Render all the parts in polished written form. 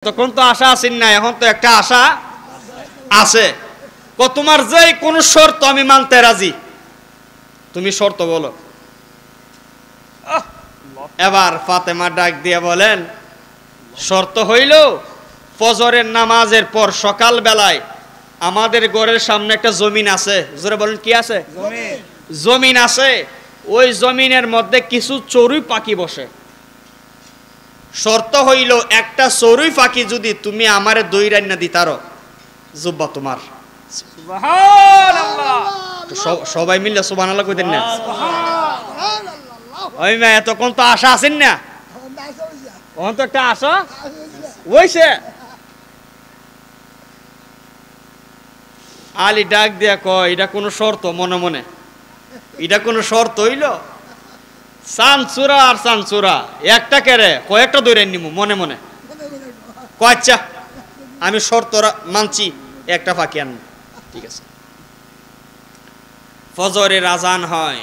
তখন তো আশা আছেন না, এখন তো একটা আশা আছে। তোমার যে কোন শর্ত আমি মানতে রাজি, তুমি শর্ত বলো। এবার ফাতেমা ডাক দিয়ে বলেন, শর্ত হইল ফজরের নামাজের পর সকাল বেলায় আমাদের ঘরের সামনে একটা জমিন আছে। জোরে বলেন, কি আছে? জমিন আছে। ওই জমিনের মধ্যে কিছু চড়ুই পাখি বসে। শর্ত হইল একটা চড়ুই পাখি যদি তুমি আমারে দই রান্না দিতারো, জুব্বা তোমার। সবাই মিললে সুবহানাল্লাহ কইতেন না? ওই মা এতক্ষণ তো আশা আছেন না, তখন তো একটা আশা হইছে। আলী ডাক দিয়া কয়, এটা কোন শর্ত? মনে মনে এটা কোন শর্ত হইল? চানচুরা আর চানচুরা একটা কেড়ে কয়েকটা দৈরান নিমু মনে মনে। আচ্ছা আমি শর্ত মানছি, একটা ফাঁকি আনবো। ঠিক আছে। ফজরের আজান হয়।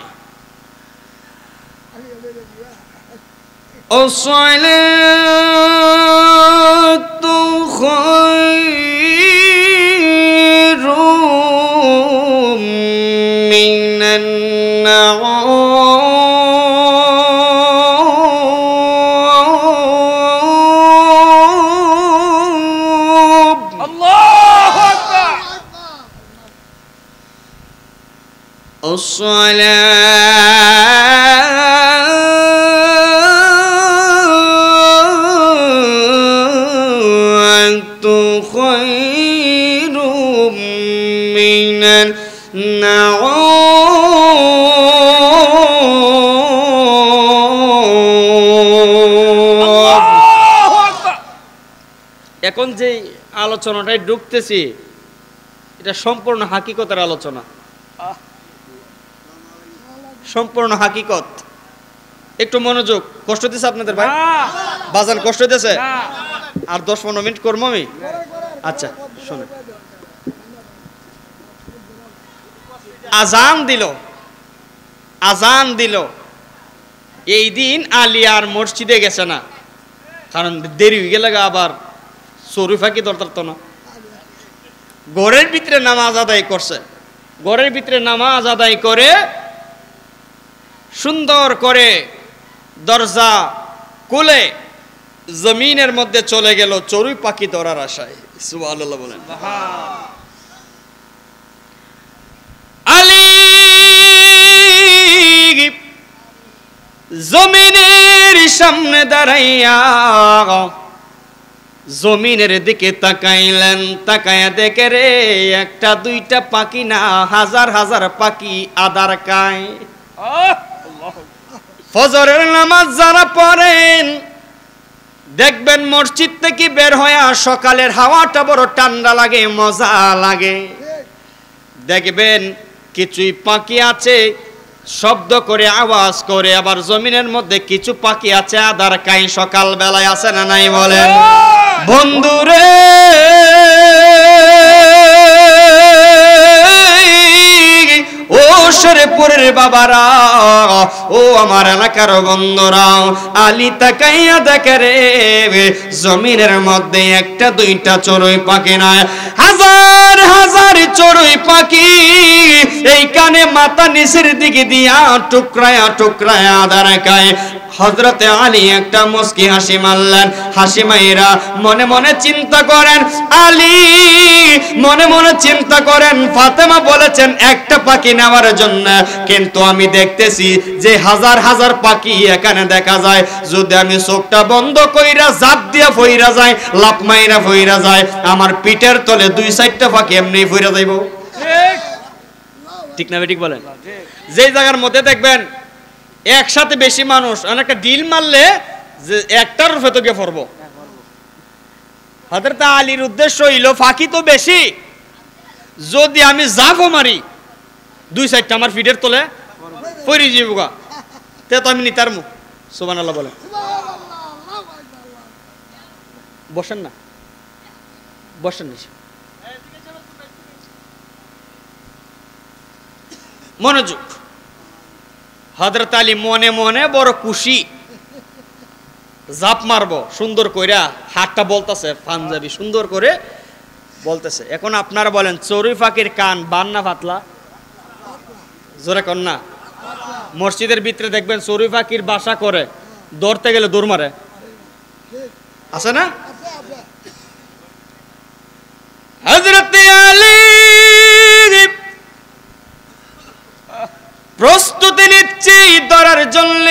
الصلاة خير من النوم. الله أكبر. خير من النوم. এখন যে আলোচনাটাই ঢুকতেছি, এটা সম্পূর্ণ হাকিকতের আলোচনা, সম্পূর্ণ হাকিকত। একটু মনোযোগ। কষ্ট দিচ্ছে আপনাদের ভাই? বাজান কষ্ট দিচ্ছে? আর 10-15 মিনিট করবো আমি। আচ্ছা শোনেন, আজান দিল, আজান দিল। এই দিন আলী আর মসজিদে গেছে না, কারণ দেরি হয়ে গেলে আবার চড়ুই পাখি দরকার তো না। ঘরের ভিতরে নামাজ আদায় করছে। ঘরের ভিতরে নামাজ আদায় করে সুন্দর করে দরজা খুলে জমিনের মধ্যে চলে গেল চড়ুই পাখি ধরার আশায়। সুবহানাল্লাহ বলেন। আলী জমিনের সামনে দাঁড়াইয়া জমিনের দিকে তাকাইলেন। তাকায়া দেখে রে, একটা দুইটা পাখি না, হাজার হাজার পাখি আদার খায়। ফজরের নামাজ যারা পড়েন দেখবেন মসজিদ থেকে বের হয়ে সকালের হাওয়াটা বড় ঠান্ডা লাগে, মজা লাগে। দেখবেন কিছুই পাখি আছে শব্দ করে, আওয়াজ করে। আবার জমিনের মধ্যে কিছু পাখি আছে আদার খায়। সকাল বেলায় আছে না নাই বলেন? বন্ধুরে ও শেরপুরের বাবারা, ও আমার এলাকার বন্ধুরা, আলী তাকাইয়া দেখে রে, জমিনের মধ্যে একটা দুইটা চড়ুই পাখি নয়, হাজার হাজার চড়ুই পাখি এই কানে মাথা নিচের দিকে দিয়া টুকরায়া টুকরায়া আদার খায়। হযরতে আলী একটা মুস্কি হাসি মারলেন। হাসি মাইরা মনে মনে চিন্তা করেন, আলী মনে মনে চিন্তা করেন, ফাতেমা বলেছেন একটা পাখি নেওয়ার জন্য, কিন্তু আমি দেখতেছি যে হাজার হাজার পাখি এখানে দেখা যায়। যদি আমি চোখটা বন্ধ কইরা জাপ দিয়া ফইরা যায়, লাফ মাইরা ফইরা যায়, আমার পিঠের তলে 2-4টা পাখি এমনি ফইরা যাইব। ঠিক না ঠিক বলেন? যে জায়গার মধ্যে দেখবেন একসাথে বেশি মানুষ, অনেকটা ডিল মারলে যে একটার রূপে তো গিয়ে পড়বো। হযরত আলীর উদ্দেশ্য হইল ফাঁকি তো বেশি, যদি আমি জাফও মারি 2-4টা আমার ফিটের তলে পড়ে যাবো, তে তো আমি নিতার মুখ। সুবহানাল্লাহ বলেন। বসেন না, বসেন নিচে। মনোযোগ। হযরত আলী মনে মনে বড় খুশি। জাপ মারবো সুন্দর কইরা, হাতটা বলতেছে পাঞ্জাবি সুন্দর করে বলতেছে। এখন আপনারা বলেন চড়ুই পাখির কান বান না পাতলা? জোরে কন না। মসজিদের ভিতরে দেখবেন চড়ুই পাখির বাসা করে, ধরতে গেলে দৌড় মারে, আছে না? হযরত আলী প্রস্তুতি নিচ্ছে ধরার জন্য।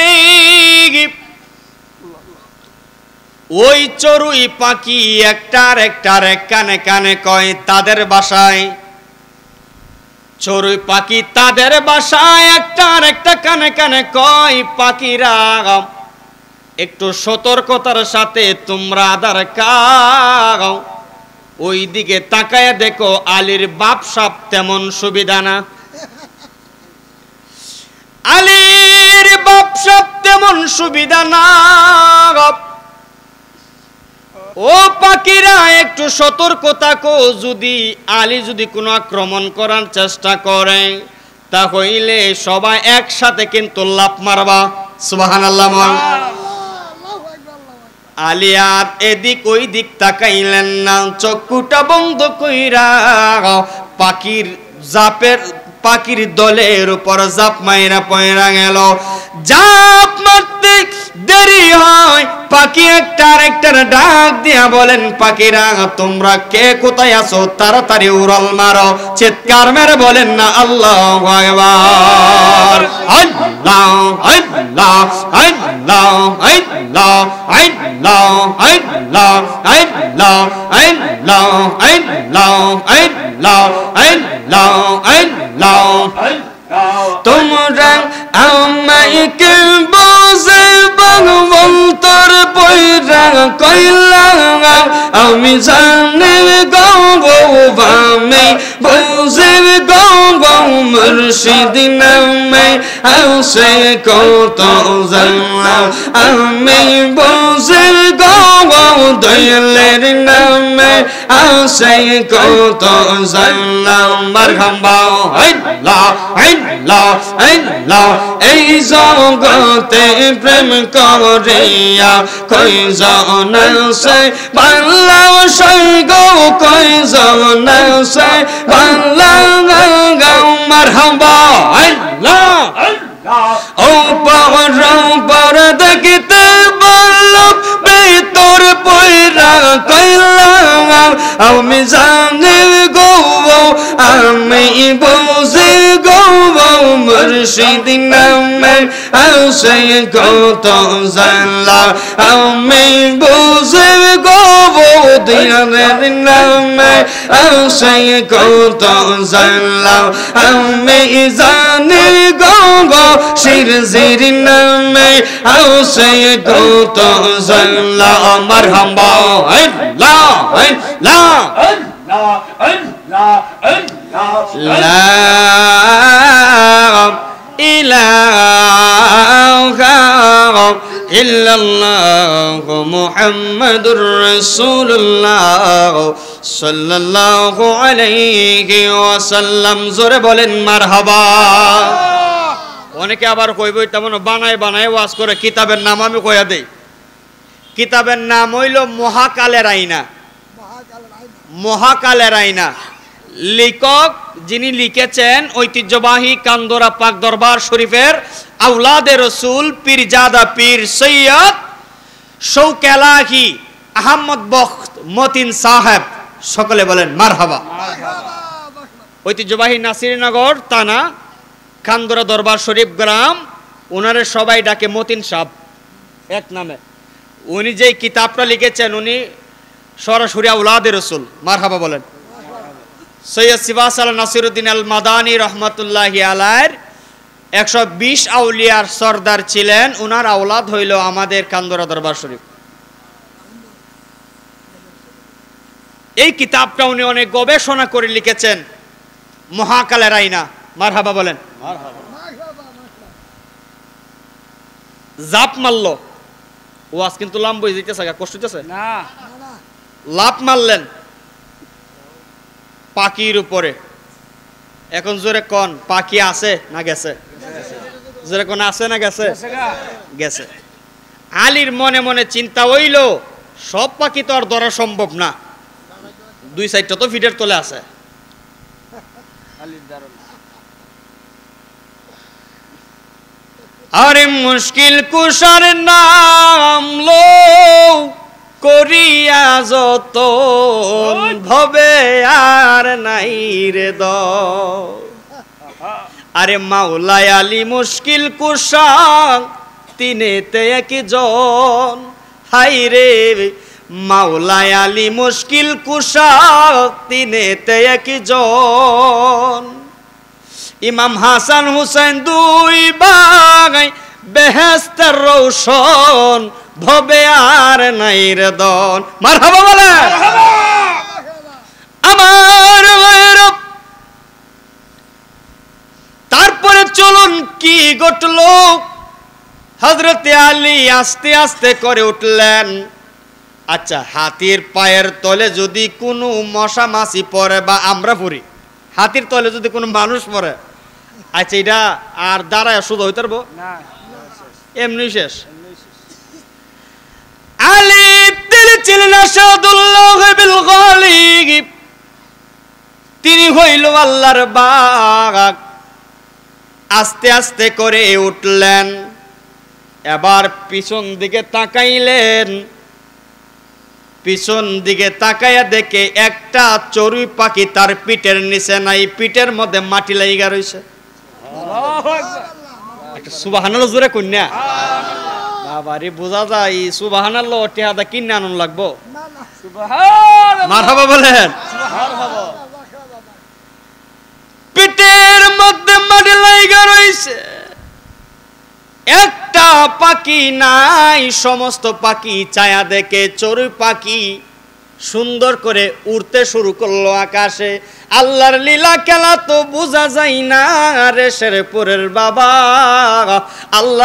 ওই চড়ুই পাখি একটার কানে কানে কয় তাদের বাসায়, চড়ুই পাখি তাদের বাসায় একটার কানে কানে কয় পাখিরা একটু সতর্কতার সাথে তোমরা আদার খাও। ওই দিকে তাকায় দেখো আলীর বাপ সাপ তেমন সুবিধা না, আলীর বাপ সাপ তেমন সুবিধা না। ও পাখিরা একটু সতর্ক থাকো, যদি আলী যদি কোনো আক্রমণ করার চেষ্টা করে তাহলে সবাই একসাথে কিন্তু লাফ মারবা। সুবহানাল্লাহ। আলী আর এদিক ওই দিক তাকাইলেন না, চক্ষুটা বন্ধ কইরা পাখির জাপের পাখির দলের উপর জাপ মাইরা পয়রা গেল। জাপ মারতে দেরি হয়, পাখি একটার ডাক দিয়া বলেন পাখিরা তোমরা কে কোথায় আছো, তাড়াতাড়ি উড়াল মারো। চিৎকার মেরে বলেন না আল্লাহু আকবার। আল্লাহ আল্লাহ আল্লাহ আল্লাহ আল্লাহ আল্লাহ আল্লাহ আল্লাহ আল্লাহ আল্লাহ আল্লাহ আল্লাহ। তোমরা আমাকে বুঝে ভগবন্তর পয়রা কইলা, আমি জানি গো আমি বুঝে গো মুর্শিদ নামে আসে কত জানলা, আমি বুঝে গো দয়ালের নামে আসে কত জানলা। মারহাবা আল্লাহ আল্লাহ আল্লাহ। এই জগতে প্রেম করিয়া কয়জন আছে বাংলা গো, কয়জন আছে বাংলা। মারহাবা আল্লাহ আল্লাহ। ও পর দেখিতে বললাম ভিতর পয়রা কইলা, আমি জানি গো আমি বুঝি গো মুর্শিদ নামে আসে কত জানলা, আমি বুঝি গো দিনের নামে আসে কত জানলা, আমি জানি গো শিরজির নামে আসে কত জানলা। মারহাবা আল্লাহ আল্লাহ আল্লাহ আল্লাহ আল্লাহ। লা ইলাহা ইল্লাল্লাহু মুহাম্মাদুর রাসূলুল্লাহ সাল্লাল্লাহু আলাইহি ওয়াসাল্লাম। জোরে বলেন মারহাবা। অনেকে আবার কইব তেমন বানায় বানায় ওয়াজ করে। কিতাবের নাম আমি কইয়া দেই, কিতাবের নাম হইল মহাকালের আয়না। মহাকালের আয়না লেখক যিনি লিখেছেন ঐতিহ্যবাহী কান্দরা পাক দরবার শরীফের আওলাদে রসুল পীরজাদা পীর সৈয়দ শৌকেলাহি আহমদ বখত মতিন সাহেব। সকলে বলেন মারহাবা। ঐতিহ্যবাহী নাসিরনগর থানা কান্দরা দরবার শরীফ গ্রাম, ওনারে সবাই ডাকে মতিন সাহেব এক নামে। উনি যেই কিতাবটা লিখেছেন উনি সরাসরি আওলাদে রসুল। মারহাবা বলেন। সৈয়দ সিবাস আল নাসিরউদ্দিন আল মাদানী রহমতুল্লাহি আলাইহির 120 আউলিয়ার সর্দার ছিলেন। উনার আওলাদ হইল আমাদের কান্দরা দরবার শরীফ। এই কিতাবটা উনি অনেক গবেষণা করে লিখেছেন, মহাকালের আয়না। মারহাবা বলেন। জাপ মারল, ওয়াজ কিন্তু লাম্ব হয়ে যেতেছে, কষ্ট হইতেছে না। লাফ মারলেন পাখির উপরে। এখন জোরে কোন পাখি আছে না গেছে? জোরে কোন আছে না গেছে? গেছে। আলীর মনে মনে চিন্তা হইল সব পাখি তো আর ধরা সম্ভব না, 2-4টা তো ফিটের তলে আছে। আরে মুশকিল কুশার নাম লো করিয়া যত ভবে আর নাই রে দ। আরে মাওলাই আলী মুশকিল কুশার তিনেতে একজন, হাই রে মাওলাই আলী মুশকিল কুশার তিনেতে একজন। ইমাম হাসান হুসেন দুই ভাই বেহেশতের রৌশন ভবে আর নাই রে দন। মারহাবা বলে আমার ভাইয়ের। তারপরে চলুন কি ঘটলো। হযরতে আলী আস্তে আস্তে করে উঠলেন। আচ্ছা, হাতির পায়ের তলে যদি কোনো মশা মাছি পড়ে বা আমরা পড়ি, হাতির তলে যদি কোনো মানুষ পড়ে, আচ্ছা এটা আর দাঁড়ায় শুধু হইতে পারবো না, এমনি শেষ। আলী তিনি ছিলেন আসাদুল্লাহ বিল গালিব, তিনি হইল আল্লাহর বাগ। আস্তে আস্তে করে উঠলেন, এবার পিছন দিকে তাকাইলেন। পিছন দিকে তাকাইয়া দেখে একটা চড়ুই পাখি তার পিঠের নিচে নাই, পিঠের মধ্যে মাটি লাইগা রইছে। একটা সুবহানাল্লাহ জোরে কইনা বাবারে, বোঝা যায় সুবহানাল্লাহ টিহাদা কিনে আনুন লাগবো। সুবহানাল্লাহ, মারহাবা বলেন। সুবহানাল্লাহ। পিঠের মধ্যে মাটি লাইগা রইছে, একটা পাখি নাই। সমস্ত পাখি ছায়া দেখে চড়ুই পাখি সুন্দর করে উড়তে শুরু করলো আকাশে। আল্লাহর লীলা খেলা তো বোঝা যায় না রে শেরপুরের বাবা। আল্লাহর